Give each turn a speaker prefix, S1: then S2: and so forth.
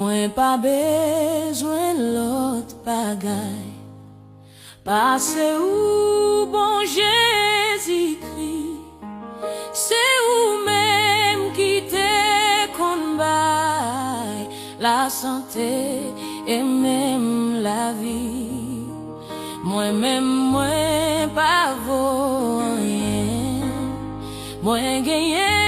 S1: Mwen pa bezwen lot bagay, pase ou bon Jésus-Christ. Se ou même qui te kon bay la santé et même la vie. Mwen pa vo rien, mwen genyen